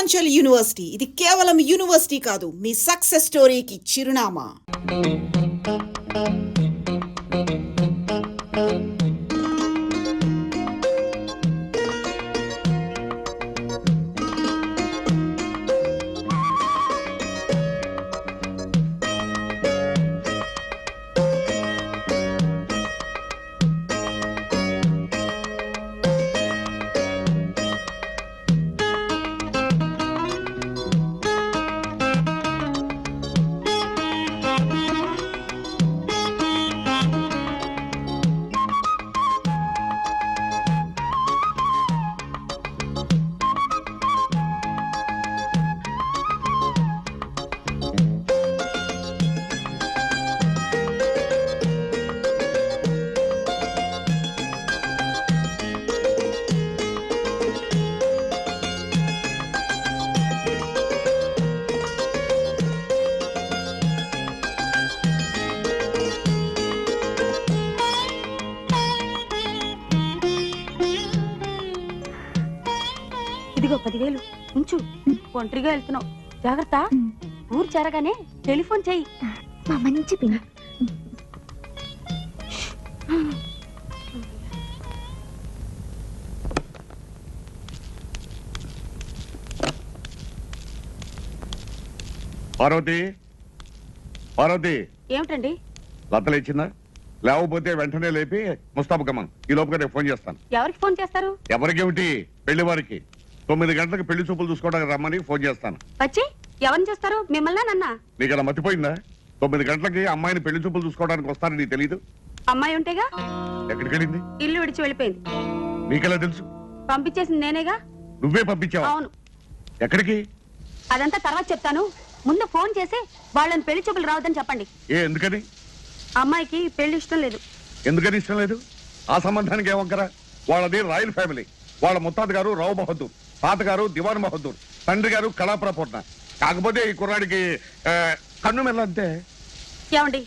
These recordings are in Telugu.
పూర్వాంచల్ యూనివర్సిటీ ఇది కేవలం యూనివర్సిటీ కాదు, మీ సక్సెస్ స్టోరీకి చిరునామా. ఇదిగో 10,000 ఉంచు. ఒంటరిగా వెళ్తున్నావు, జాగ్రత్త. ఊరు చేరగానే టెలిఫోన్ చెయ్యి. మా మంచి పిన్ని. పార్వతి, పార్వతి, ఏమిటండి? లతలు ఇచ్చిందా? లేకపోతే వెంటనే లేపి ముస్తాబకమ్మా, ఈ లోపుగా నేను ఫోన్ చేస్తాను. ఎవరికి ఫోన్ చేస్తారు? ఎవరికేమిటి, పెళ్లి వారికి 9 గంటలకు పెళ్లి చూపులు చూసుకోవడానికి రమ్మని ఫోన్ చేస్తాను. వచ్చి ఎవరిని చేస్తారు, మిమ్మల్ని నన్నా? నీకు అలా మర్చిపోయిందా? 9 గంటలకి అమ్మాయిని పెళ్లి చూపులు చూసుకోవడానికి వస్తానని నీకు తెలీదు? అమ్మాయి ఉంటేగా. ఎక్కడికి వెళ్ళింది? ఇల్లు విడిచి వెళ్ళిపోయింది. నీకెలా తెలుసు? పంపించేసింది నేనేగా. నువ్వే పంపించావా? అవును. ఎక్కడికి? అదంతా తర్వాత చెప్తాను. ముందు ఫోన్ చేసి వాళ్ళని పెళ్లి చూపులు రావద్దని చెప్పండి. ఎందుకని? అమ్మాయికి పెళ్లి ఇష్టం లేదు. ఎందుకని ఇష్టం లేదు? ఆ సంబంధానికి ఏమంకరా? వాళ్ళది రాయల్ ఫ్యామిలీ. వాళ్ళ ముత్తాత గారు రావు బహదూర్, తాతగారు దివాన్ బహదూర్, తండ్రి గారు కళాప్రపూర్ణ. కాకపోతే ఈ కుర్రాడికి కన్ను మెల్లంతే. ఏమండి,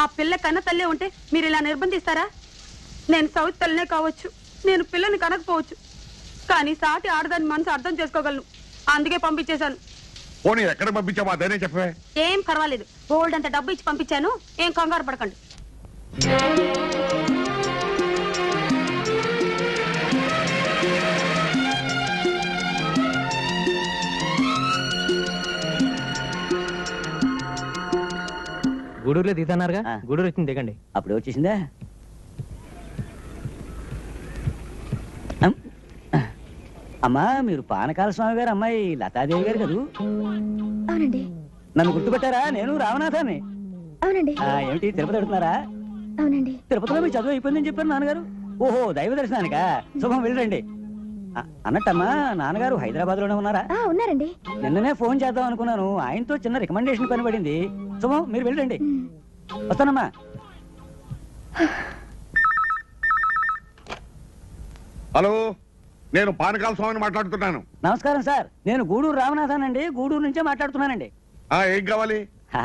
ఆ పిల్ల కన్న తల్లే ఉంటే మీరు ఇలా నిర్బంధిస్తారా? నేను సౌత్ తల్లినే కావచ్చు, నేను పిల్లని కనకపోవచ్చు, కానీ సాటి ఆడదాని మనసు అర్థం చేసుకోగలను. అందుకే పంపించేశాను. పోనీ ఎక్కడ పంపించావా అదేనే చెప్పవే. ఏం పర్వాలేదు, గోల్డ్ అంత డబ్బు ఇచ్చి పంపించాను. ఏం కంగారు పడకండి. గూడూరులో దిగుతున్నారుగా, గూడూరు వచ్చింది దిగండి. అప్పుడు వచ్చేసిందా? అమ్మా, మీరు పానకాల స్వామి గారు అమ్మాయి లతాదేవి గారు కదూ? అవునండి. నన్ను గుర్తుపెట్టారా? నేను రామనాథాన్ని. అవునండి. ఏమిటి తిరుపతి వెళ్తున్నారా? అవునండి. తిరుపతిలో మీ చదువు అయిపోయిందని చెప్పారు నాన్నగారు. ఓహో, దైవ దర్శనానికా? శుభం, వెళ్ళండి. అన్నట్టమ్మా, నాన్నగారు హైదరాబాద్ లోనే ఉన్నారా? ఉన్నారండి. నిన్ననే ఫోన్ చేద్దాం అనుకున్నాను, ఆయనతో చిన్న రికమెండేషన్ పని పడింది. శుభం, మీరు వెళ్ళండి. వస్తానమ్మా. హలో, నేను పానకాల స్వామిని మాట్లాడుతున్నాను. నమస్కారం సార్, నేను గూడూరు రామనాథానండి. గూడూరు నుంచే మాట్లాడుతున్నానండి. ఏం కావాలి?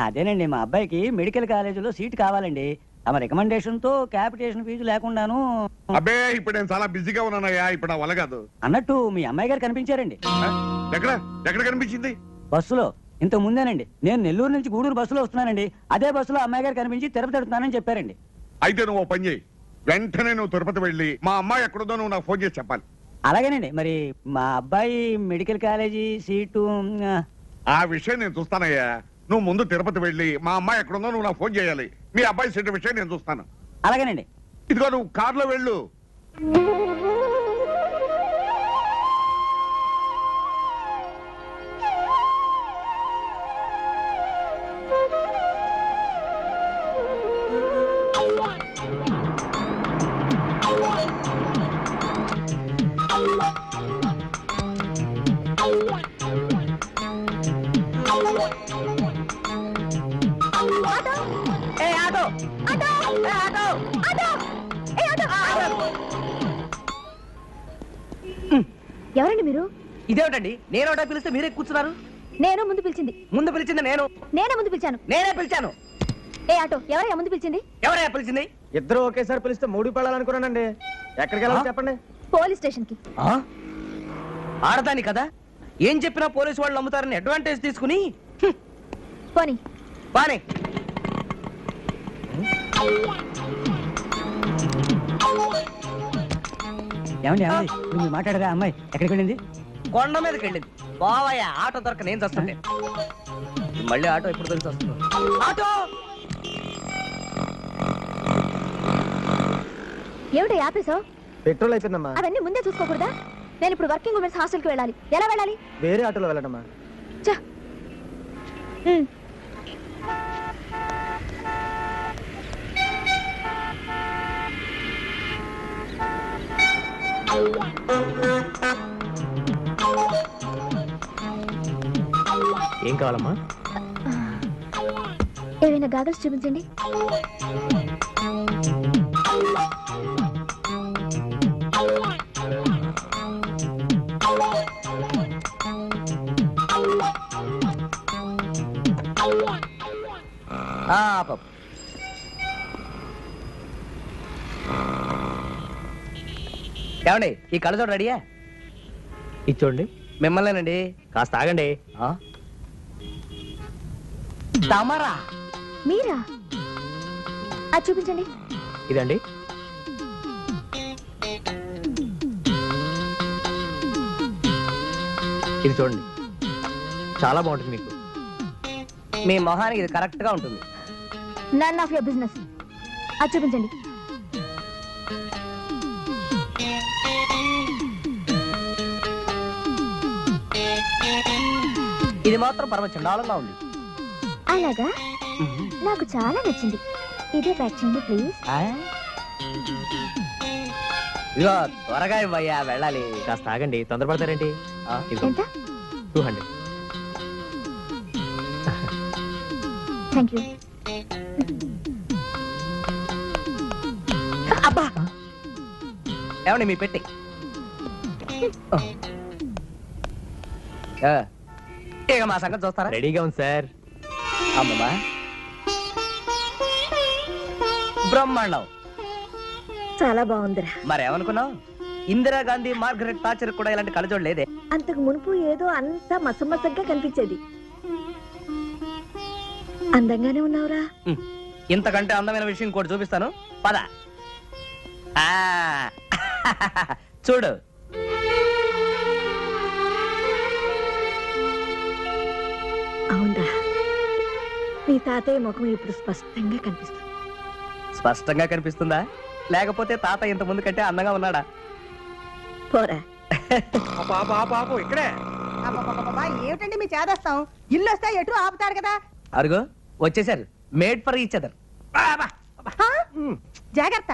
అదేనండి, మా అబ్బాయికి మెడికల్ కాలేజీలో సీట్ కావాలండి. తమ రికమెండేషన్ తో క్యాపిటేషన్ ఫీజు లేకుండాను. అబ్బే, ఇప్పుడు నేను చాలా బిజీగా ఉన్నానయ్యా, ఇప్పుడు వల్ల కాదు. అన్నట్టు మీ అమ్మాయి గారు కనిపించారండి. ఎక్కడ ఎక్కడ కనిపించింది? బస్సులో. ఇంత ముందేనండి, నేను నెల్లూరు నుంచి గూడూరు బస్సులో వస్తున్నానండి. అదే బస్సులో అమ్మాయి గారు కనిపించి తిరుపతి వెళ్తున్నానని చెప్పారండి. అయితే నువ్వు పని చేయి, వెంటనే నువ్వు తిరుపతి వెళ్ళి మా అమ్మాయి ఎక్కడుందో నువ్వు నాకు ఫోన్ చేసి చెప్పాలి. అలాగేనండి. మరి మా అబ్బాయి మెడికల్ కాలేజీ సీటు ఆ విషయం నేను చూస్తానయ్యా. నువ్వు ముందు తిరుపతి వెళ్ళి మా అమ్మాయి ఎక్కడుందో నువ్వు నాకు ఫోన్ చేయాలి. మీ అబ్బాయి సీటు విషయం నేను చూస్తాను. అలాగేనండి. ఇదిగో నువ్వు కారులో వెళ్ళు. ఎవరండి మీరు? ఇదేమిటండి, నేను ఒకటో పిలిస్తే మీరే కూర్చున్నారు? నేను ముందు పిలిచింది. ముందు పిలిచింది నేను. నేనే ముందు పిలిచాను. నేనే పిలిచాను. ఏ ఆటో, ఎవరయ్యా ముందు పిలిచింది? ఎవరయ్యా పిలిచింది? ఇద్దరు ఒకేసారి పిలిస్తే 3 పెళ్ళాలనుకున్నానండి. ఎక్కడికి వెళ్ళాలి చెప్పండి? పోలీస్ స్టేషన్ కి. ఆడదాని కదా, ఏం చెప్పినా పోలీసు వాళ్ళు నమ్ముతారని అడ్వాంటేజ్ తీసుకుని పోనీ బానే ఏమండి మీరు మాట్లాడగా అమ్మాయి ఎక్కడికి వెళ్ళింది? కొండ మీదకి వెళ్ళింది. బావయ్య ఆటో దొరక నేను చస్తుంటే మళ్ళీ ఆటో ఎప్పుడు తెలిసి వస్తుందో. ఆటో ఏమిటో ఆపేసావు? పెట్రోల్ అయిపోయిందమ్మా. అవన్నీ ముందే చూసుకోకూడదా? నేను ఇప్పుడు వర్కింగ్ ఉమెన్స్ హాస్టల్కి వెళ్ళాలి. ఎలా వెళ్ళాలి? వేరే ఆటోలో వెళ్ళడమ్మా. చా ఏం కావాలమ్మా? ఏమైనా గాగల్స్ చూపించండి. ఏమండి ఈ కళ్ళజోడు రెడీయా? ఇచ్చోండి. మిమ్మల్నేనండి. కాస్త ఆగండి. తమరా? మీరా? అది చూపించండి. ఇదండి. ఇది చూడండి, చాలా బాగుంటుంది మీకు. మీ మొహానికి ఇది కరెక్ట్ గా ఉంటుంది. None of your business. అది చూపించండి. ఇది మాత్రం పరమచండాలంగా ఉంది. అలాగా? నాకు చాలా నచ్చింది. ఇదే ప్యాక్ చేయండి ప్లీజ్. ఇదిగో త్వరగా ఇవ్వయ్యా, వెళ్ళాలి. కాస్త ఆగండి, తొందరపడతారేంటి? ఎంత? 200. Thank you. అబ్బా ఏమండి మీ పెట్టి ఇక మా సంగతి చూస్తారా? రెడీగా ఉంది సార్. అమ్మమ్మా బ్రహ్మాండం. చాలా బాగుందిరా. మరేమనుకున్నావు? ఇందిరాగాంధీ, మార్గరెట్ థాచర్ కూడా ఇలాంటి కళ్ళజోడు లేదే. అంతకు మునుపు ఏదో అంతా మసమసగ్గా కనిపించేది. అందంగానే ఉన్నావురా. ఇంతకంటే అందమైన విషయం ఇంకోటి చూపిస్తాను, పద. చూడు. అవునరా, నీ తాతయ్య ముఖం ఇప్పుడు స్పష్టంగా కనిపిస్తుంది. స్పష్టంగా కనిపిస్తుందా? లేకపోతే తాత ఇంత ముందు కంటే అందంగా ఉన్నాడా? పోరా. ఇక్కడే ఏమిటండి మీ చేదస్తాం? ఇల్లు వస్తే ఎటు ఆపుతాడు కదా. అరుగో వచ్చేసారు. Made for each other. జాగ్రత్త.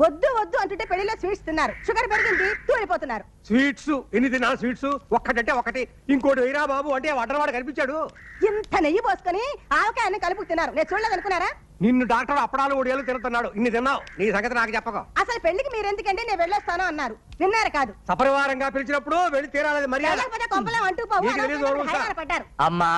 వద్దు వద్దు అంటుంటే పెళ్లిలో స్వీట్స్ తిన్నారు, షుగర్ పెరిగింది, తూలిపోతున్నారు. స్వీట్స్ ఎన్ని తిన్నా స్వీట్స్ ఒక్కటంటే ఒకటి, ఇంకోటి వేరా బాబు అంటే వడ్డరవాడు కనిపించాడు. ఇంత నెయ్యి పోసుకొని ఆవకాయన్ని కలుపుకు తిన్నారు. నేను చూడలేదు అనుకున్నారా? నిన్ను డాక్టర్ అప్పడాలు ఒడియాలు తిరుగుతున్నాడు. ఇన్ని తిన్నావు, నీ సంగతి నాకు చెప్పక. అసలు పెళ్లికి మీరు ఎందుకండి నేను వెళ్ళొస్తాను అన్నారు. విన్నారా? కాదు, సపరివారంగా పిలిచినప్పుడు వెళ్ళి తీరాలి మర్యాద. లేకపోతే కొంపలే అంటూ పోవు, నీకు తెలీదు, అనవసరంగా ఊరుకో. హైరాణ పడ్డారు. అమ్మా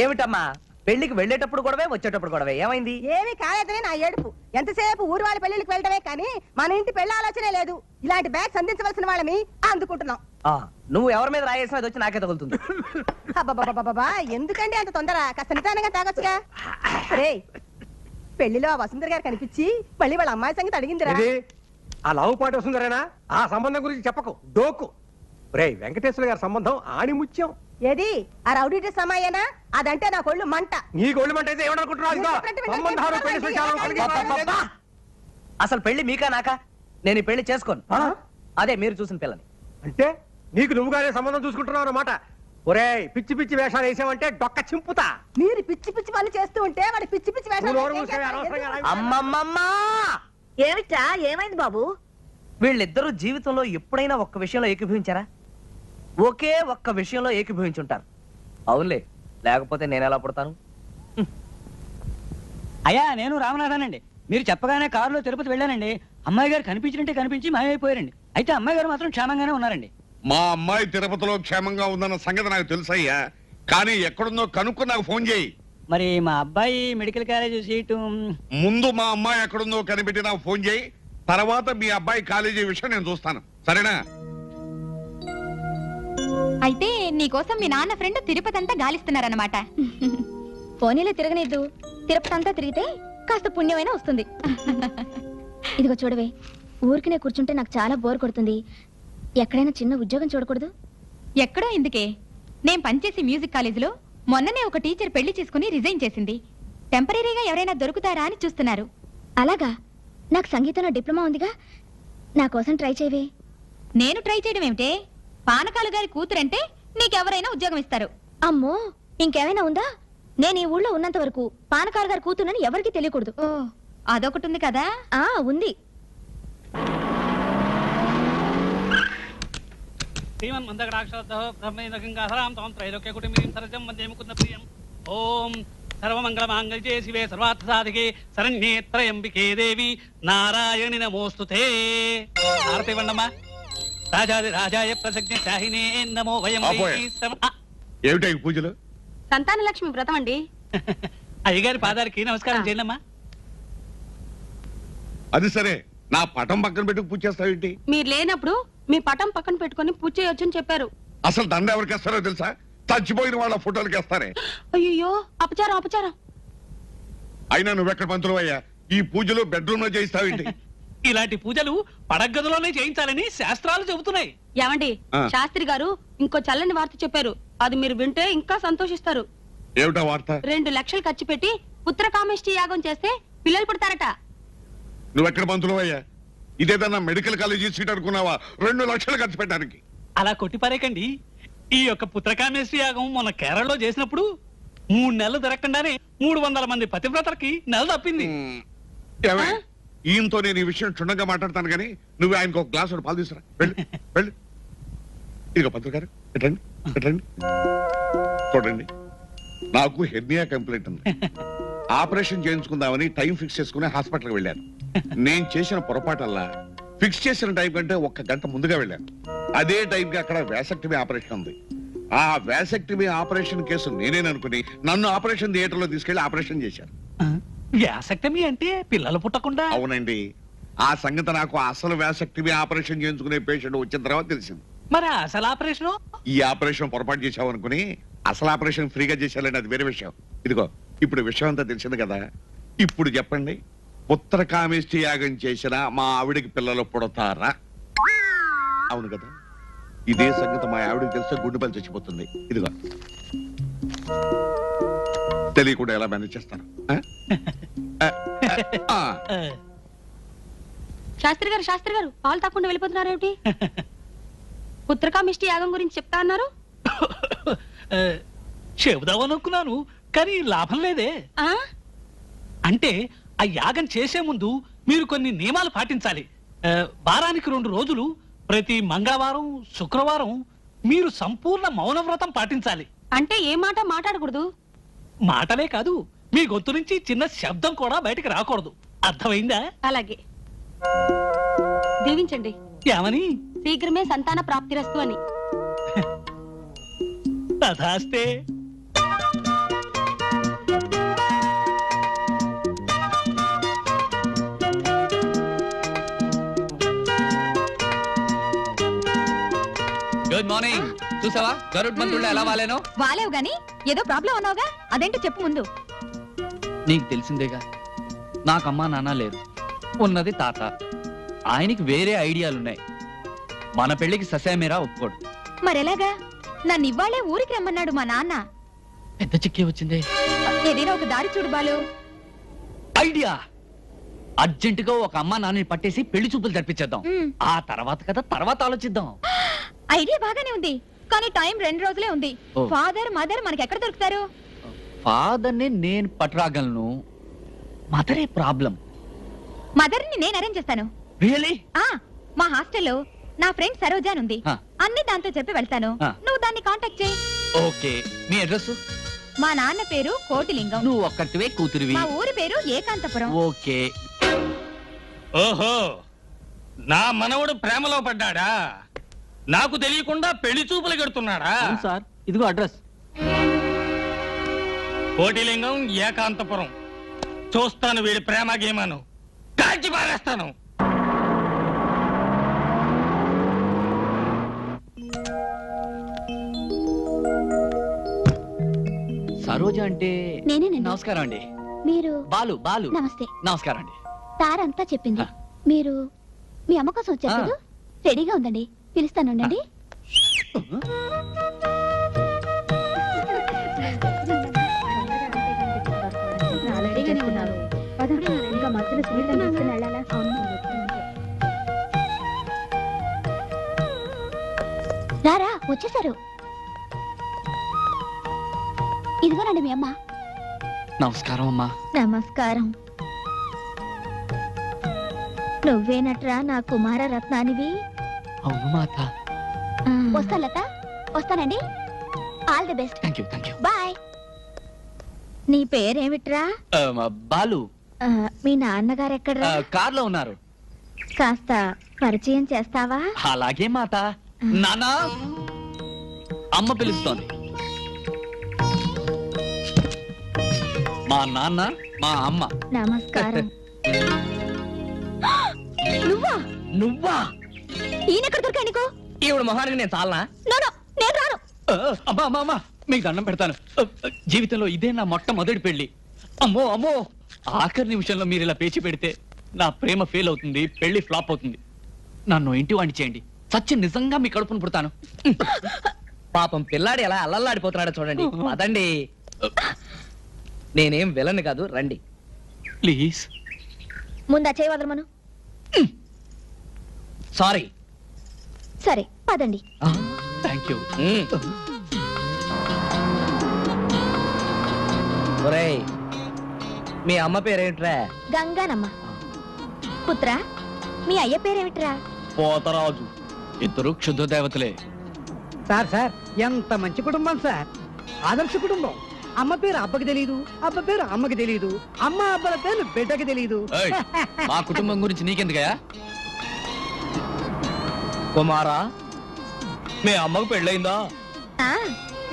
ఏమిటమ్మా, పెళ్లికి వెళ్ళేటప్పుడు గొడవే, వచ్చేటప్పుడు గొడవే, ఏమైంది? ఏమీ కాలేదని నా ఏడుపు. ఎంతసేపు ఊరు వాళ్ళ పెళ్లికి వెళ్ళటమే కానీ మన ఇంటి పెళ్లి ఆలోచనే లేదు. ఇలాంటి బ్యాగ్స్ అందించవలసిన వాళ్ళని అందుకుంటున్నాం. నువ్వు ఎవరి మీద రాయేసినా అది వచ్చి నాకే తగులుతుంది. అబ్బబ్బబ్బబ్బబ్బా, ఎందుకండి అంత తొందర? కాస్త నిదానంగా తాగొచ్చుగా. రే, పెళ్లిలో ఆ వసుంధర గారు కనిపించి మళ్ళీ వాళ్ళ అమ్మాయి సంగతి అడిగిందిరా. ఇది ఆ లవ్ పాట వస్తుందరేనా? ఆ సంబంధం గురించి చెప్పకు, డోకు. రే వెంకటేశ్వర గారి సంబంధం ఆణిముత్యం. ఏది ఆ రౌడీ డ్రెస్ అమ్మాయేనా? అదంటే నా కొళ్ళు మంట. నీ గోల్డ్ మంట అయితే ఏమనుకుంటున్నావు? ఇదిగో, సంబంధాలు పెళ్లి విషయాలు కలిగి అబ్బబ్బబ్బా! అసలు పెళ్లి మీకా నాకా? నేను ఈ పెళ్లి చేసుకోను. అదే మీరు చూసిన పిల్లని. అంటే నీకు నువ్వుగానే సంబంధం చూసుకుంటున్నావు అన్నమాట. ఒరేయ్, పిచ్చి పిచ్చి వేషాలు వేసావంటే డొక్క చింపుతా. మీరు పిచ్చి పిచ్చి పనులు చేస్తూ ఉంటే వాడి పిచ్చి పిచ్చి వేషాలు నువ్వు నోరు ఏం మూసేయ్, చేస్తారు? అనవసరంగా అమ్మమ్మమ్మా! ఏమిటా? ఏమైంది బాబు? వీళ్ళిద్దరూ జీవితంలో ఎప్పుడైనా ఒక్క విషయంలో ఏకీభవించారా? ఒకే ఒక్క విషయంలో ఏకీభవించుంటారు. అవునులే, లేకపోతే నేను ఎలా పుడతాను? అయ్యా నేను రామనాథానండి. మీరు చెప్పగానే కారులో తిరుపతి వెళ్ళానండి. అమ్మాయి గారు కనిపించినట్టే కనిపించి మాయమైపోయారండి. అయితే అమ్మాయి గారు మాత్రం క్షేమంగానే ఉన్నారండి. మా అమ్మాయి తిరుపతిలో క్షేమంగా ఉందన్న సంగతి నాకు తెలుసయ్యా, కానీ ఎక్కడుందో కనుక్కు నాకు ఫోన్ చేయి. మరి మా అబ్బాయి మెడికల్ కాలేజ్ సీటు ముందు మా అమ్మాయి ఎక్కడుందో కనిపెట్టి నాకు ఫోన్ చేయి. తర్వాత మీ అబ్బాయి కాలేజీ విషయం నేను చూస్తాను, సరేనా? అయితే నీకోసం మీ నాన్న ఫ్రెండ్ తిరుపతి అంతా గాలిస్తున్నారన్నమాట. పోనీలో తిరగనిద్దు, తిరుపతి అంతా తిరిగితే కాస్త పుణ్యమైనా వస్తుంది. ఇదిగో చూడవే, ఊరికినే కూర్చుంటే నాకు చాలా బోర్ కొడుతుంది. ఎక్కడైనా చిన్న ఉద్యోగం చూడకూడదు? ఎక్కడో ఎందుకే, నేను పనిచేసి మ్యూజిక్ కాలేజీలో మొన్ననే ఒక టీచర్ పెళ్లి చేసుకుని రిజైన్ చేసింది. టెంపరీగా ఎవరైనా దొరుకుతారా అని చూస్తున్నారు. అలాగా? నాకు సంగీతంలో డిప్లొమా ఉందిగా, నా కోసం ట్రై చేయవే. నేను ట్రై చేయడం ఏమిటే, పానకాలు గారి కూతురంటే నీకెవరైనా ఉద్యోగం ఇస్తారు. అమ్మో, ఇంకేమైనా ఉందా? నేను ఈ ఊళ్ళో ఉన్నంత వరకు పానకాలు గారి కూతురని ఎవరికి తెలియకూడదు. ఓ, అదొకటి ఉంది కదా? ఆ, ఉంది. ఓం సర్వమంగళమాంగళ్యే శివే సర్వార్థసాధికే శరణ్యే త్రయంబికే దేవి నారాయణి నమోస్తుతే. ఆరతి వండమ్మా. రాజాది రాజాయ ప్రసజ్ఞ శాహినే నమో వయం. ఏమిటా ఈ పూజలు? సంతాన లక్ష్మి వ్రతం అండి. అయ్యగారి పాదాలకి నమస్కారం చేయండమ్మా. అది సరే, నా పటం పక్కన పెట్టుకు పూజ చేస్తావేంటి? మీరు లేనప్పుడు మీ పటం పక్కన పెట్టుకొని పూజ చేయొచ్చని చెప్పారు. అసలు దండ ఎవరికి వేస్తారో తెలుసా? చచ్చిపోయిన వాళ్ళ ఫోటోలకి వేస్తారే. అయ్యో, అపచారం అపచారం. అయినా నువ్వెక్కడ పంతులు అయ్యా? ఈ పూజలు బెడ్రూమ్ లో చేయిస్తావేంటి? ఇలాంటి పూజలు పడగదిలోనే చేయించాలని శాస్త్రాలు చెబుతున్నాయి. ఏమండి, శాస్త్రి గారు ఇంకో చల్లని వార్త చెప్పారు. అది మీరు వింటే ఇంకా సంతోషిస్తారు. ఏమిటా వార్త? 2 లక్షలు ఖర్చు పెట్టి పుత్రకామేష్టి యాగం చేస్తే పిల్లలు పుడతారట. నువ్వెక్కడ పంతులు అయ్యా? ఇదేదన్నా మెడికల్ కాలేజీ సీట్ అనుకున్నావా 2 లక్షలు ఖర్చు పెట్టడానికి? అలా కొట్టిపారేకండి. ఈ యొక్క పుత్రకామేశ్వరి యాగం మొన్న కేరళలో చేసినప్పుడు 3 నెలలు దొరకకుండానే 300 మంది పతివ్రతలకి నెల తప్పింది. ఈయనతో నేను ఈ విషయం క్షుణ్ణంగా మాట్లాడతాను కానీ నువ్వు ఆయనకు ఒక గ్లాస్ పాలు తీసుకురా. వెళ్ళు వెళ్ళు. ఇదిగో పంతులు గారు, ఎట్టండి ఎట్టండి. చూడండి, నాకు హెర్నియా కంప్లైంట్ ఉంది. ఆపరేషన్ చేయించుకుందామని టైం ఫిక్స్ చేసుకుని హాస్పిటల్కి వెళ్ళాను. నేను చేసిన పొరపాటల్లా ఫిక్స్ చేసిన టైం కంటే 1 గంట ముందుగా వెళ్ళాను. అదే టైంకి అక్కడ వ్యాసెక్టమీ ఆపరేషన్ ఉంది. ఆ వ్యాసెక్టమీ ఆపరేషన్ కేసు నేనేననుకుని నన్ను ఆపరేషన్ థియేటర్ లో తీసుకెళ్లి ఆపరేషన్ చేశారు. వ్యాసక్టమీ అంటే పిల్లలు పుట్టకుండా? అవునండి. ఆ సంగతి నాకు అసలు వ్యాసెక్టమీ ఆపరేషన్ చేయించుకునే పేషెంట్ వచ్చిన తర్వాత తెలిసింది. మరి అసలు ఆపరేషన్? ఈ ఆపరేషన్ పొరపాటు చేశావు అనుకుని అసలు ఆపరేషన్ ఫ్రీగా చేశారండి, అది వేరే విషయం. ఇదిగో ఇప్పుడు విషయం అంతా తెలిసింది కదా. ఇప్పుడు చెప్పండి, పుత్రకామేష్టి యాగం చేసిన మా ఆవిడికి పిల్లలు పుడతారా? అవును కదా. ఇదే సంగతి మా ఆవిడికి తెలిస్తే గుండెపల్లి చచ్చిపోతుంది. ఇదిగో తెలియకుండా ఎలా మేనేజ్ చేస్తాను? శాస్త్రి గారు పాలు తాకుండా వెళ్ళిపోతున్నారేమిటి? పుత్రకామిష్టి యాగం గురించి చెప్తా అన్నారు. చెబుదామనుకున్నాను కానీ లాభం లేదే. అంటే ఆ యాగం చేసే ముందు మీరు కొన్ని నియమాలు పాటించాలి. వారానికి 2 రోజులు ప్రతి మంగళవారం శుక్రవారం మీరు సంపూర్ణ మౌనవ్రతం పాటించాలి. అంటే ఏ మాట మాట్లాడకూడదు? మాటలే కాదు, మీ గొంతు నుంచి చిన్న శబ్దం కూడా బయటకు రాకూడదు. అర్థమైందా? అలాగే. దీవించండి. ఏమని? శీఘ్రమే సంతాన ప్రాప్తిరస్తు అని. తథాస్తే. Good morning. చూసావా గరుడ్ మంత్రులు ఎలా వాలేనో? వాలేవు గాని ఏదో ప్రాబ్లం అన్నావుగా, అదేంటో చెప్పు ముందు. నీకు తెలిసిందేగా, నాకు అమ్మా నాన్న లేరు, ఉన్నది తాత. ఆయనకి వేరే ఐడియాలున్నాయి. మన పెళ్లికి ససేమేరా ఒప్పుకోడు. మరెలాగా? నన్ను ఇవ్వాలే ఊరికి రమ్మన్నాడు మా నాన్న. పెద్ద చిక్కే వచ్చిందే. ఏదైనా ఒక దారి చూడు బాలు. ఐడియా! అర్జెంటుగా ఒక అమ్మా నాన్నని పట్టేసి పెళ్లి చూపులు జరిపించేద్దాం. ఆ తర్వాత కదా తర్వాత ఆలోచిద్దాం. ఐడియా బాగానే ఉంది కానీ టైం 2 రోజులే ఉంది. ఫాదర్ మదర్ మనకి ఎక్కడ దొరుకుతారు? ఫాదర్ ని నేను పట్టరాగలను, మదరే ప్రాబ్లం. మదర్ ని నేను అరేంజ్ చేస్తాను. రియలీ? మా హాస్టల్లో నా ఫ్రెండ్ సరోజా ఉంది. అన్ని దాంతో చెప్పి వెళ్తాను. నువ్వు దాన్ని కాంటాక్ట్ చేయి. ఓకే. మీ అడ్రస్? మా నాన్న పేరు కోటిలింగం. నువ్వు ఒక్కటివే కూతురివి. మా ఊరి పేరు ఏకాంతపురం. ఓకే. ఓహో, నా మనవడు ప్రేమలో పడ్డాడా? నాకు తెలియకుండా పెళ్లి చూపులు కడుతున్నాడా? సార్, ఇదిగో అడ్రస్. కోటిలింగం, ఏకాంతపురం. చూస్తాను వీడి ప్రేమ గేమాను, కాల్చి పారేస్తాను. సరోజ అంటే నేనేనండి. నమస్కారం అండి. మీరు బాలు బాలు నమస్తే. నమస్కారం అండి. తారంతా చెప్పింది. ఆ. మీరు మీ అమ్మ కోసం వచ్చారు ఆ. కదా? రెడీగా ఉందండి, పిలుస్తానుండండి. రారా, వచ్చేసారు. ఇదిగోనండి మీ అమ్మ. నమస్కారం అమ్మా. నమస్కారం. నువ్వేనట్రా నా కుమార రత్నానివి? అవును మాత. వస్తా లత, వస్తానండి. All the best. Thank you. Bye. నీ పేరేమిట్రా? బాలు. మీ నాన్నగారు ఎక్కడ్రా? కార్లో ఉన్నారు. కాస్త పరిచయం చేస్తావా? అలాగే మాత. నానా, అమ్మ పిలుస్తోంది. మా నాన్న, మా అమ్మ. నమస్కారం. నువ్వా? నువ్వా? ఈయనెక్కడ దొరికా నీకు? ఈవిడ మొహానికి నేను చాలనా? నేను రాను. అమ్మా అమ్మా అమ్మా, మీకు దండం పెడతాను. జీవితంలో ఇదే నా మొట్టమొదటి పెళ్లి. అమ్మో అమ్మో, ఆఖరి నిమిషంలో మీరు ఇలా పేచి పెడితే నా ప్రేమ ఫెయిల్ అవుతుంది, పెళ్లి ఫ్లాప్ అవుతుంది. నన్ను ఇంటి వాణ్ణి చేయండి, సత్యం నిజంగా మీ కడుపును పుడతాను. పాపం పిల్లాడు ఎలా అల్లల్లాడిపోతున్నాడో చూడండి. పదండి, నేనేం విలను కాదు, రండి ప్లీజ్. ముందా చేయి వదలమను. సారీ. సరే పదండి. Thank you. ఒరేయ్, మీ అమ్మ పేరేమిట్రా? గంగానమ్మ. పుత్ర, మీ అయ్య పేరేమిట్రా? పోతరాజు. ఇద్దరు క్షుద్ర దేవతలే. సార్ ఎంత మంచి కుటుంబం సార్. ఆదర్శ కుటుంబం. అమ్మ పేరు అబ్బకి తెలియదు, అబ్బ పేరు అమ్మకి తెలియదు, అమ్మ అబ్బల పేరు బిడ్డకి తెలియదు. ఏయ్, మా కుటుంబం గురించి నీకెందుకయా? కుమారా, మీ అమ్మకు పెళ్ళయిందా?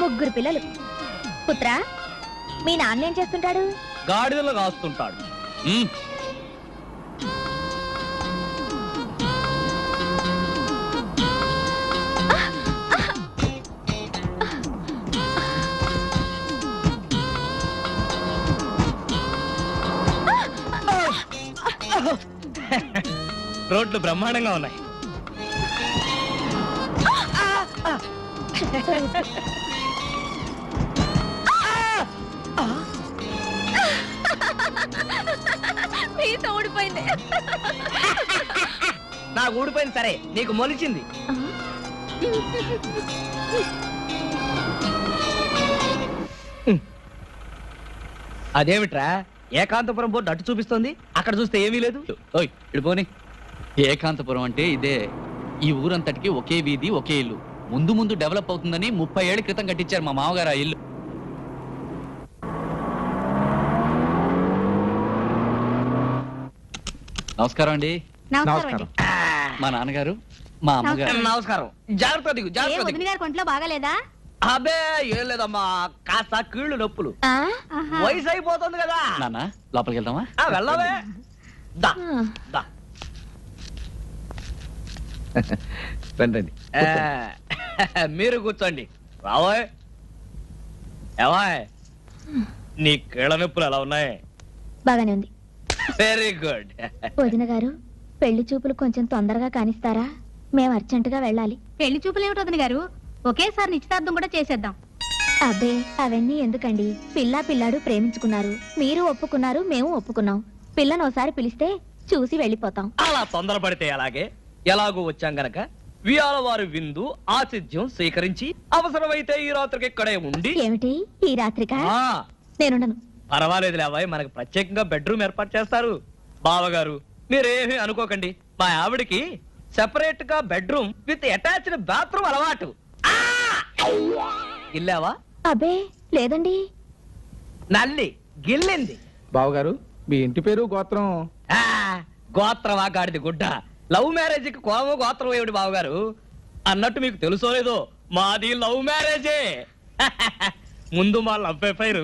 ముగ్గురు పిల్లలు. పుత్ర, మీ నాన్న ఏం చేస్తుంటాడు? గాడిదలు కాస్తుంటాడు. రోడ్లు బ్రహ్మాండంగా ఉన్నాయి. ఊడిపోయింది. నాకు ఊడిపోయింది సరే, నీకు మొలిచింది. అదేమిట్రా, ఏకాంతపురం బోర్డు అటు చూపిస్తోంది, అక్కడ చూస్తే ఏమీ లేదు. ఓయ్ ఇడిపోని. ఏకాంతపురం అంటే ఇదే. ఈ ఊరంతటికి ఒకే వీధి, ఒకే ఇల్లు. ముందు ముందు డెవలప్ అవుతుందని 30 ఏళ్ల క్రితం కట్టించారు మా మామగారు ఆ ఇల్లు. నమస్కారం అండి. నమస్కారం. మా నాన్నగారు, మా అమ్మగారు. నమస్కారం. జాగ్రత్త దిగు, జాగ్రత్త దిగు. గారి కొంట్లో బాగాలేదా? అబ్బే ఏం లేదమ్మా, కాస్త కీళ్ళు నొప్పులు. వయసు అయిపోతుంది కదా. నాన్న లోపలికి వెళ్దామా? వెళ్ళవే. దా దా. రండి. మీరు కూర్చోండి. రావోయ్. ఏవాయ్, నీ కీళ్ళ నొప్పులు ఎలా ఉన్నాయి? బాగానే ఉంది. Very good. వదిన గారు, పెళ్లి చూపులు కొంచెం తొందరగా కానిస్తారా? మేము అర్జెంటుగా వెళ్ళాలి. పెళ్లి చూపులు ఏమిటి వదిన గారు, ఒకేసారి నిశ్చితార్థం కూడా చేసేద్దాం. అబ్బే అవన్నీ ఎందుకండి? పిల్లాడు ప్రేమించుకున్నారు, మీరు ఒప్పుకున్నారు, మేము ఒప్పుకున్నాం. పిల్లను ఒకసారి పిలిస్తే చూసి వెళ్ళిపోతాం. అలా తొందరపడితే అలాగే. ఎలాగూ వచ్చాం గనక వియాల వారి విందు ఆతిథ్యం స్వీకరించి అవసరమైతే ఈ రాత్రికి ఇక్కడే ఉండి. ఏమిటి ఈ రాత్రికా? ఆ, నేనుండను. పర్వాలేదు లేవాయ్, మనకు ప్రత్యేకంగా బెడ్రూమ్ ఏర్పాటు చేస్తారు. బావగారు మీరేమీ అనుకోకండి, మా ఆవిడికి సెపరేట్ గా బెడ్రూమ్ విత్ అటాచ్డ్ బాత్రూమ్ అలవాటు. ఇల్లావా? అబ్బే లేదండి. నల్లి గిల్లింది. బావగారు, మీ ఇంటి పేరు గోత్రం? గోత్రమా గాడిది గుడ్డ. లవ్ మ్యారేజ్ కి కోమ గోత్రం ఏమిటి బావగారు? అన్నట్టు మీకు తెలుసో లేదో, మాది లవ్ మ్యారేజే. ముందు మా లవ్ అఫైర్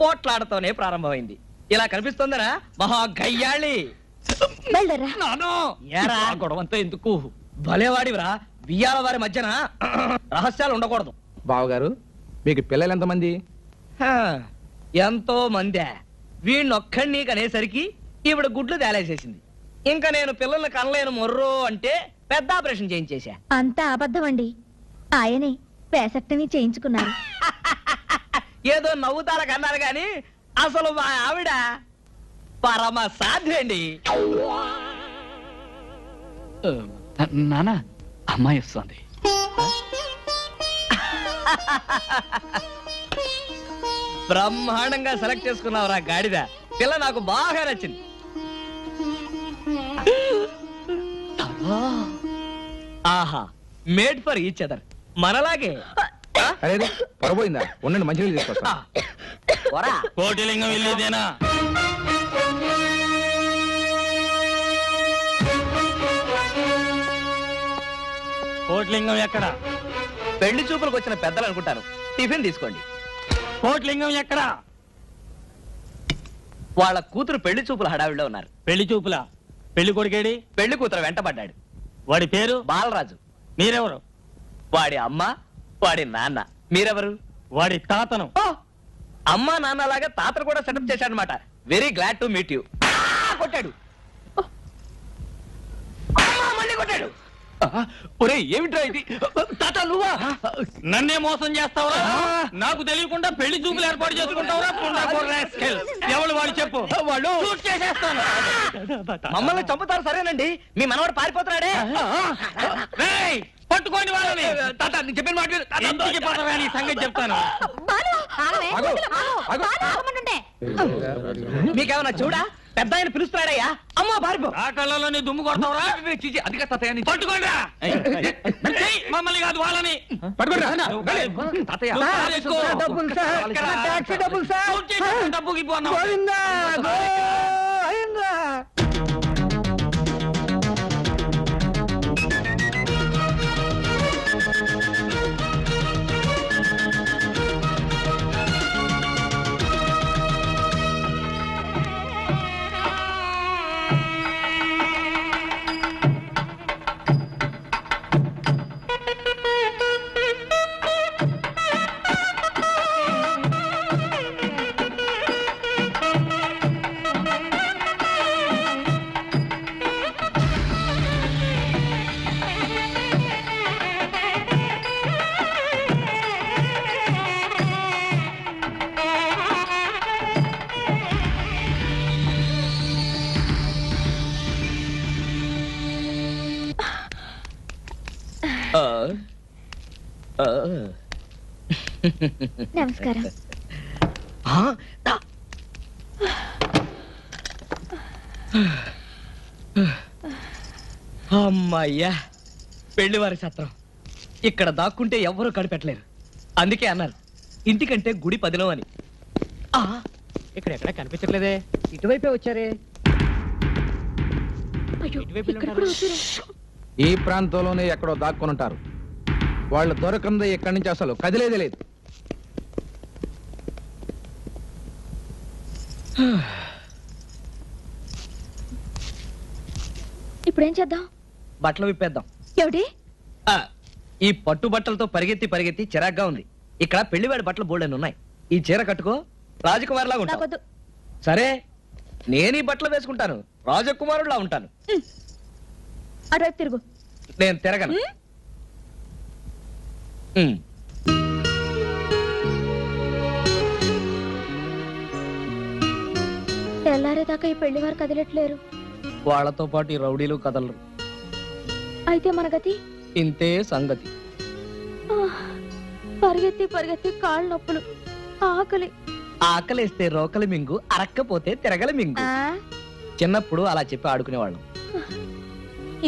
పోట్లాడతోనే ప్రారంభమైంది. ఇలా కనిపిస్తుందనా మహా గయ్యాళి. గొడవంతా ఎందుకు? భలేవాడివరా, బియ్యాల వారి మధ్యన రహస్యాలు ఉండకూడదు. బావగారు, మీకు పిల్లలు ఎంతమంది? ఎంతో మందే వీణ్ణొక్కడిని కనేసరికి ఈవిడ గుడ్లు తేలేసేసింది. ఇంకా నేను పిల్లల్ని కనలేను మొర్రో అంటే పెద్ద ఆపరేషన్ చేయించేశా. అంతా అబద్ధం అండి. ఆయనే వేసక్టమీ చేయించుకున్నారు. ఏదో నవ్వుతాల కన్నారు గాని అసలు మా ఆవిడ పరమ సాధ్యండి. నానా అమ్మాయి వస్తుంది. బ్రహ్మాండంగా సెలెక్ట్ చేసుకున్నావురా గాడిద. పిల్ల నాకు బాగా నచ్చింది. ఆహా, మేడ్ ఫర్ ఈచ్ అదర్. మనలాగే. అరే పొరపోయిందా? ఉండండి, మంచినీళ్ళు తీసుకొస్తా. కోటిలింగం వెళ్ళేదేనా? కోట్లింగం ఎక్కడ? పెళ్లి చూపులకు వచ్చిన పెద్దలు అనుకుంటారు. టిఫిన్ తీసుకోండి. కోట్లింగం ఎక్కడ? వాళ్ళ కూతురు పెళ్లి చూపుల హడావిడిలో ఉన్నారు. పెళ్లి చూపులా? పెళ్లి కొడుకేడి? పెళ్లి కూతురు వెంటబడ్డాడు. వాడి పేరు? బాలరాజు. మీరెవరు? వాడి అమ్మ, వాడి నాన్న. మీరెవరు? వాడి తాతను. అమ్మ నాన్నలాగా తాతను కూడా సెటప్ చేశాడనమాట. Very glad to meet you. కొట్టాడు. మళ్ళీ కొట్టాడు. ఒరే ఏమిట్రా ఇది? తాత నువ్వా? నన్నే మోసం చేస్తావురా? నాకు తెలియకుండా పెళ్లి చూపులు ఏర్పాటు చేసుకుంటావురా? ఎవరు వాడు చెప్పు. వాళ్ళు చేసేస్తాను. మమ్మల్ని చంపుతారు. సరేనండి, మీ మనవాడు పారిపోతున్నాడే. పట్టుకోండి వాళ్ళని. తాత నేను చెప్పిన మాట ఇంటికి పోతారా నీ సంగతి చెప్తాను. మీకేమన్నా చూడా? పెద్ద ఆయన పిలుస్తున్నాడయ్యా. అమ్మా పారిపో. ఆ కళ్ళలోని దుమ్ము కొడతావురా? అది కదా తాతయ్య. పట్టుకోండి మమ్మల్ని కాదు వాళ్ళని. డబ్బుకి పోన్నా. నమస్కారం. అమ్మయ్యా, పెళ్లివారి సత్రం. ఇక్కడ దాక్కుంటే ఎవ్వరూ కనిపెట్టలేరు. అందుకే అన్నారు ఇంటికంటే గుడి పదిలో అని. ఇక్కడ ఎక్కడ కనిపించట్లేదే. ఇటువైపే వచ్చారే. ఈ ప్రాంతంలోనే ఎక్కడో దాక్కుని ఉంటారు. వాళ్ళు దొరకందే ఇక్కడి నుంచి అసలు కదిలేదే లేదు. ఇప్పుడేం చేద్దాం? బట్టలు విప్పేద్దాం. ఏమిటి? ఈ పట్టు బట్టలతో పరిగెత్తి పరిగెత్తి చిరాగ్గా ఉంది. ఇక్కడ పెళ్లివాడి బట్టలు బోల్డెన్ని ఉన్నాయి. ఈ చీర కట్టుకో, రాజకుమారులా ఉంటావు. నాకొద్దు. సరే, నేను ఈ బట్టలు వేసుకుంటాను, రాజకుమారులా ఉంటాను. అటువైపు తిరుగు. నేను తిరగను. తెల్లారేదాకా ఈ పెళ్లి వారు కదిలట్లేరు. వాళ్ళతో పాటు ఈ రౌడీలు కదలరు. అయితే మన గతి ఇంతే సంగతి. పరిగెత్తి పరిగెత్తి కాళ్ళు నొప్పులు, ఆకలి. ఆకలేస్తే రోకలి మింగు, అరక్కపోతే తిరగలి మింగు. చిన్నప్పుడు అలా చెప్పి ఆడుకునేవాళ్ళం.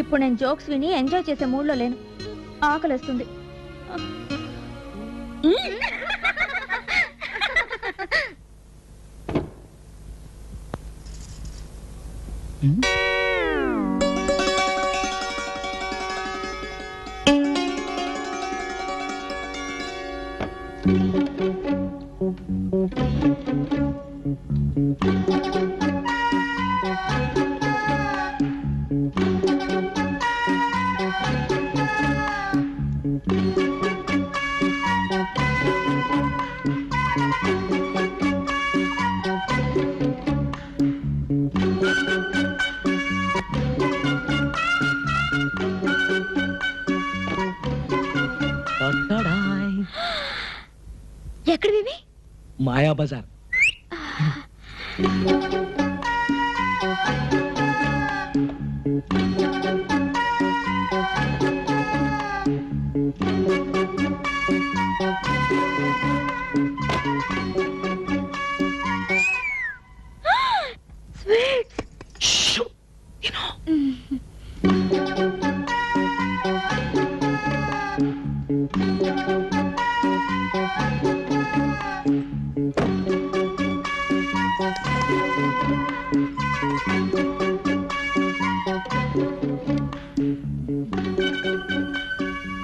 ఇప్పుడు నేను జోక్స్ విని ఎంజాయ్ చేసే మూడ్లో లేను. ఆకలిస్తుంది. ఎక్కడివి? మాయా బజార్.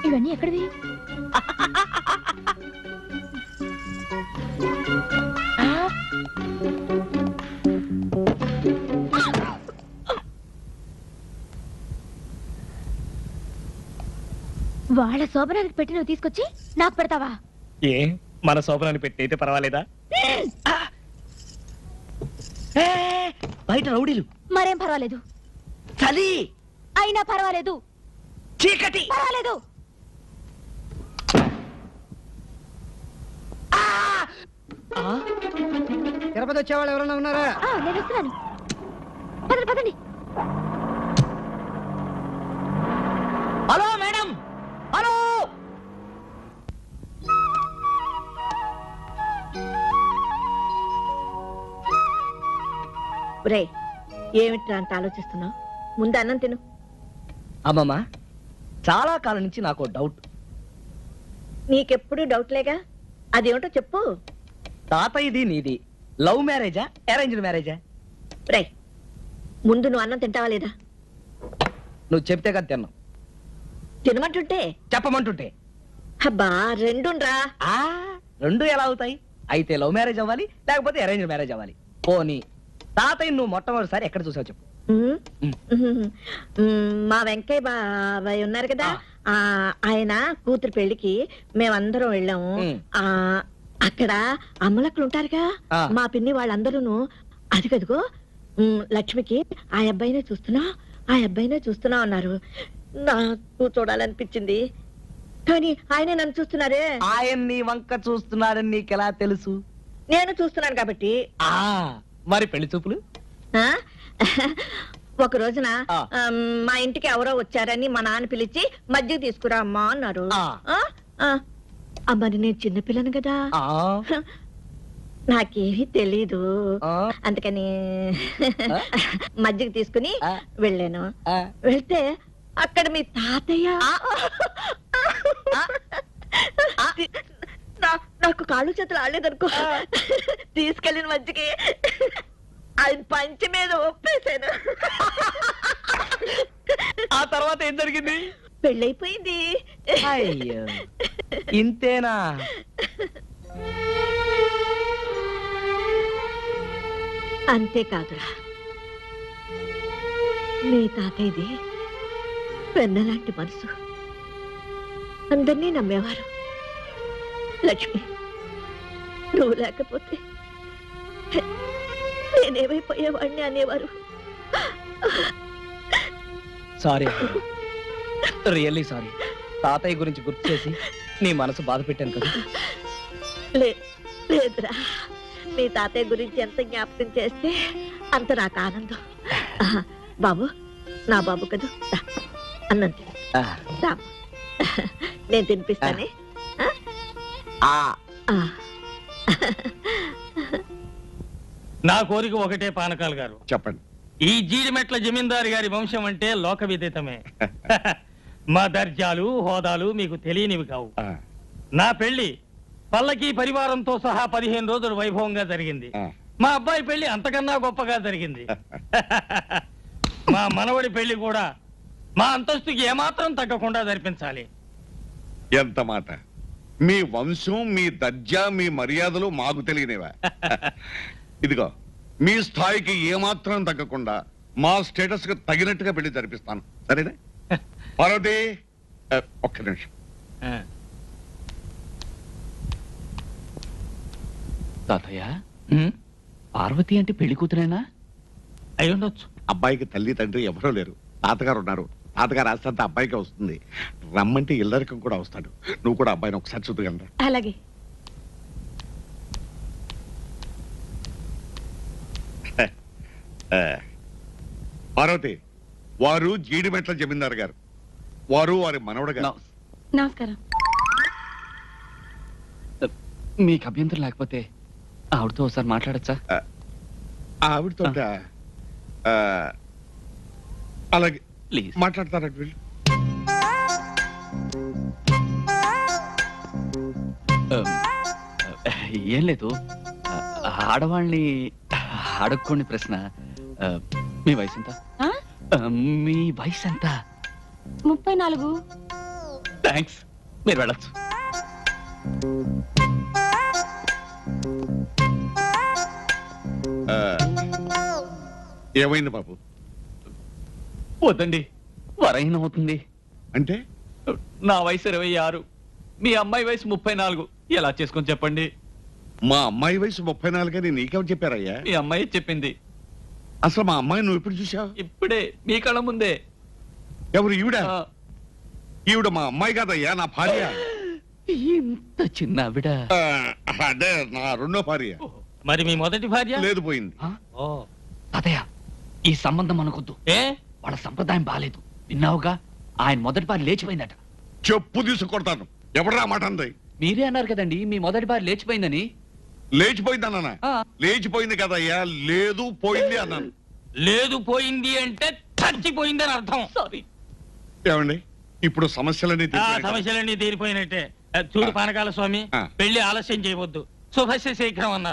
ఇవన్నీ ఎక్కడివి? వాళ్ళ శోభనానికి పెట్టి నువ్వు తీసుకొచ్చి నాకు పెడతావా? ఏ మన శోభనాన్ని పెట్టి అయితే పర్వాలేదా? బయట రౌడీలు. మరేం పర్వాలేదు. చలి అయినా పర్వాలేదు. చీకటి పర్వాలేదు. తిరుపతి వచ్చేవాళ్ళు ఎవరైనా ఉన్నారా? నేను వస్తున్నాను. పదండి పదండి. Hello madam, hello. రే ఏమిట్రా అంత ఆలోచిస్తున్నావు? ముందు అన్నం తిను. అమ్మమ్మ, చాలా కాలం నుంచి నాకు డౌట్. నీకెప్పుడు డౌట్లేగా, అదేమిటో చెప్పు. తాతయ్యది నీది లవ్ మ్యారేజా అరేంజ్డ్ మ్యారేజా? రే ముందు నువ్వు అన్నం తింటావా లేదా? నువ్వు చెప్తే కదా తిన్నావు. తినమంటుంటే చెప్పమంటుంటే అబ్బా రెండురా. రెండు ఎలా అవుతాయి? అయితే లవ్ మ్యారేజ్ అవ్వాలి, లేకపోతే అరేంజ్ మ్యారేజ్ అవ్వాలి. పోనీ తాతయ్య నువ్వు మొట్టమొదటిసారి ఎక్కడ చూసావు చెప్పు. మా వెంకయ్య బాబాయ్ ఉన్నారు కదా, ఆయన కూతురు పెళ్లికి మేమందరం వెళ్ళాము. అక్కడ అమ్మలక్కలు ఉంటారుగా, మా పిన్ని వాళ్ళందరూ అదిగదిగో లక్ష్మికి ఆ అబ్బాయినే చూస్తున్నా అన్నారు. నాకు చూడాలనిపించింది, కానీ ఆయనే నన్ను చూస్తున్నారే. ఆయన నీ వంక చూస్తున్నాడని నీకెలా తెలుసు? నేను చూస్తున్నాను కాబట్టి. మరి పెళ్లి చూపులు? ఒక రోజున మా ఇంటికి ఎవరో వచ్చారని మా నాన్న పిలిచి మజ్జిగ తీసుకురా అమ్మా అన్నారు. మరి నేను చిన్నపిల్లను కదా, నాకేమీ తెలీదు. అందుకని మజ్జిగ తీసుకుని వెళ్ళాను. వెళ్తే అక్కడ మీ తాతయ్య నాకు కాళ్ళు చేతులు ఆడలేదనుకో, తీసుకెళ్ళిన మజ్జిగకి ఆయన పంచి మీద ఒప్పేశాను. ఆ తర్వాత ఏం జరిగింది? పెళ్ళైపోయింది. అయ్యో, ఇంతేనా? అంతేకాదురా, మీ తాతయ్యది పెన్నలాంటి మనసు, అందరినీ నమ్మేవారు. లక్ష్మి, నువ్వు లేకపోతే నేనేమైపోయేవాడిని అనేవారు. Sorry, really sorry. తాతయ్య గురించి గుర్తు చేసి నీ మనసు బాధ పెట్టాను కదా. లేదురా, మీ తాతయ్య గురించి ఎంత జ్ఞాపకం చేస్తే అంత నాకు ఆనందం. బాబు, నా బాబు కదా, అన్నం తిను. నేను తినిపిస్తానే. నా కోరిక ఒకటే పానకాలు గారు. చెప్పండి. ఈ జీడిమెట్ల జమీందారు గారి వంశం అంటే లోక విదితమే. మా దర్జాలు హోదాలు మీకు తెలియనివి కావు. నా పెళ్లి పల్లకి పరివారంతో సహా 15 రోజులు వైభవంగా జరిగింది. మా అబ్బాయి పెళ్లి అంతకన్నా గొప్పగా జరిగింది. మా మనవడి పెళ్లి కూడా మా అంతస్తుకి ఏమాత్రం తగ్గకుండా జరిపించాలి. ఎంత మాట! మీ వంశం, మీ దర్జా, మీ మర్యాదలు మాకు తెలియనివా? ఇదిగో, మీ స్థాయికి ఏమాత్రం తగ్గకుండా మా స్టేటస్ కు తగినట్టుగా పెళ్లి జరిపిస్తాను, సరేనా? పార్వతి, ఒక్క నిమిషం. తాతయ్య, పార్వతి అంటే పెళ్లి కూతురేనా? అయి ఉండొచ్చు. అబ్బాయికి తల్లి తండ్రి ఎవరో లేరు, తాతగారు ఉన్నారు. తాతగారు ఆస్తంతా అబ్బాయికి వస్తుంది. రమ్మంటే ఇల్లరికం కూడా వస్తాడు. నువ్వు కూడా అబ్బాయిని ఒకసారి చూద్దుగలరా? అలాగే. పార్వతి, వారు జీడిమెట్ల జమీందారు గారు, వారు వారి మనవడు గారు. నమస్కారం. మీకు అభ్యంతరం లేకపోతే ఆవిడతో ఒకసారి మాట్లాడచ్చా? ఆవిడతో అలాగే ప్లీజ్ మాట్లాడతారట వీళ్ళు. ఏం లేదు, ఆడవాళ్ళని అడుక్కోండి ప్రశ్న. మీ వయసు ఎంత? మీ వయసు ఎంత? 34. థ్యాంక్స్, మీరు వెళ్ళచ్చు. ఏమైంది బాబు? వద్దండి, వరైన అవుతుంది. అంటే నా వయసు 26, మీ అమ్మాయి వయసు 34. ఎలా చేసుకొని చెప్పండి? మా అమ్మాయి వయసు 34 అని నీకెవరు చెప్పారయ్యా? మీ అమ్మాయి చెప్పింది. అసలు మా అమ్మాయి నువ్వు ఎప్పుడు చూసావు? ఇప్పుడే మీ కళ్ళ ముందే. ఎవరు ఈవిడ? ఆ, ఈవిడ మా అమ్మాయి కాదయ్యా, నా భార్య. ఇంత చిన్న ఆవిడ. అదే నా రెండో భార్య. మరి మీ మొదటి భార్య? లేదు, పోయింది. ఓ, తాతయ్య, ఈ సంబంధం మనకొద్దు. ఏ వాళ్ళ సంప్రదాయం బాలేదు. విన్నావుగా, ఆయన మొదటి భార్య లేచిపోయిందట. చెప్పు తీసుకొడతాను. ఎవడరా మాట అంది? మీరే అన్నారు కదండి మీ మొదటి భార్య లేచిపోయిందని. లేచిపోయింది అన్నానా? ఆ. లేచిపోయింది కదయ్యా, లేదు పోయింది అన్నాను. లేదు పోయింది అంటే చచ్చిపోయిందని అర్థం. సారీ. ఏమండి, ఇప్పుడు సమస్యలన్నీ ఆ తీరిపోయాయి కదా? సమస్యలన్నీ తీరిపోయినట్టే. చూడు పానకాల స్వామి, ఆ. పెళ్లి ఆలస్యం చేయవద్దు. శుభస్య శీఘ్రం అన్నారు.